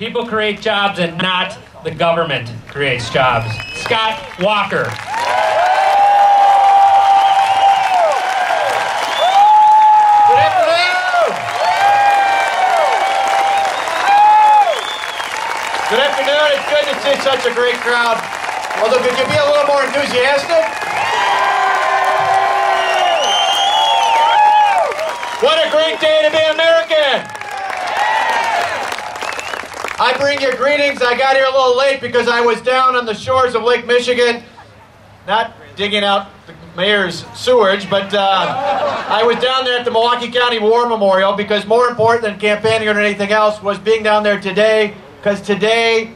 People create jobs and not the government creates jobs. Scott Walker. Good afternoon. Good afternoon. It's good to see such a great crowd. Although, could you be a little more enthusiastic? What a great day to be American! I bring you greetings. I got here a little late because I was down on the shores of Lake Michigan, not digging out the mayor's sewage, but I was down there at the Milwaukee County War Memorial because more important than campaigning or anything else was being down there today, because today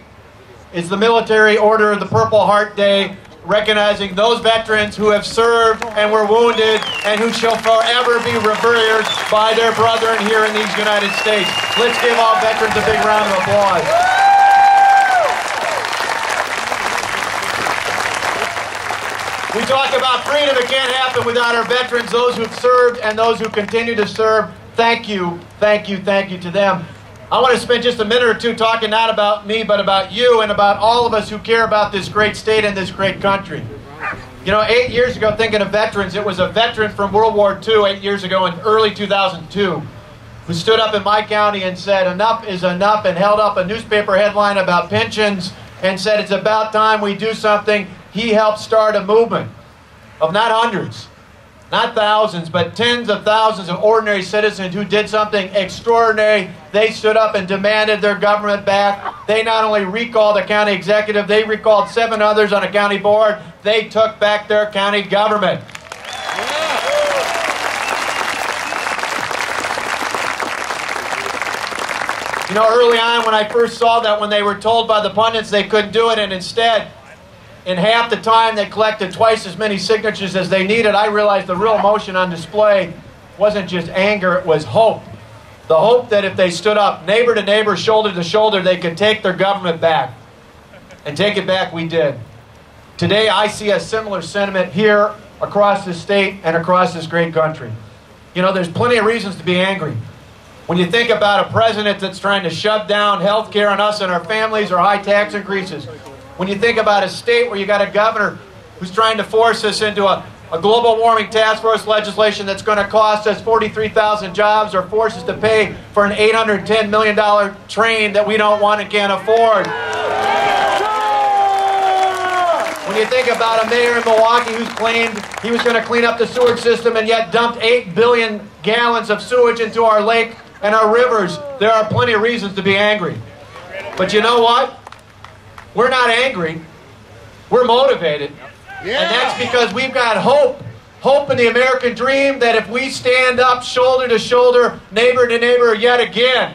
is the Military Order of the Purple Heart Day, recognizing those veterans who have served and were wounded and who shall forever be revered by their brethren here in these United States. Let's give all veterans a big round of applause. We talk about freedom. It can't happen without our veterans, those who've served and those who continue to serve. Thank you, thank you, thank you to them. I want to spend just a minute or two talking not about me, but about you and about all of us who care about this great state and this great country. You know, 8 years ago, thinking of veterans, it was a veteran from World War II 8 years ago in early 2002 who stood up in my county and said, "Enough is enough," and held up a newspaper headline about pensions and said, "It's about time we do something." He helped start a movement of not hundreds, not thousands, but tens of thousands of ordinary citizens who did something extraordinary. They stood up and demanded their government back. They not only recalled a county executive, they recalled 7 others on a county board. They took back their county government. You know, early on when I first saw that, when they were told by the pundits they couldn't do it, and instead, in half the time they collected twice as many signatures as they needed, I realized the real emotion on display wasn't just anger, it was hope. The hope that if they stood up neighbor to neighbor, shoulder to shoulder, they could take their government back. And take it back we did. Today I see a similar sentiment here across this state and across this great country. You know, there's plenty of reasons to be angry. When you think about a president that's trying to shove down health care on us and our families or high tax increases. When you think about a state where you got a governor who's trying to force us into a global warming task force legislation that's going to cost us 43,000 jobs or force us to pay for an $810 million train that we don't want and can't afford. When you think about a mayor in Milwaukee who's claimed he was going to clean up the sewage system and yet dumped 8 billion gallons of sewage into our lake and our rivers, there are plenty of reasons to be angry. But you know what? We're not angry. We're motivated. Yeah. And that's because we've got hope. Hope in the American dream that if we stand up shoulder to shoulder, neighbor to neighbor yet again,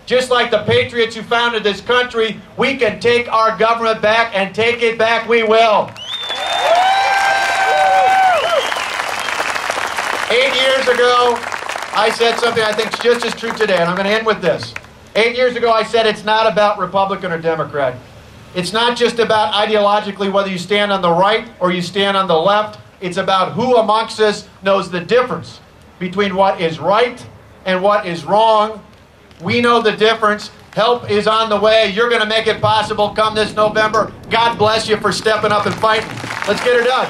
just like the patriots who founded this country, we can take our government back, and take it back we will. 8 years ago, I said something I think is just as true today, and I'm going to end with this. 8 years ago, I said it's not about Republican or Democrat. It's not just about ideologically whether you stand on the right or you stand on the left. It's about who amongst us knows the difference between what is right and what is wrong. We know the difference. Help is on the way. You're going to make it possible come this November. God bless you for stepping up and fighting. Let's get her done.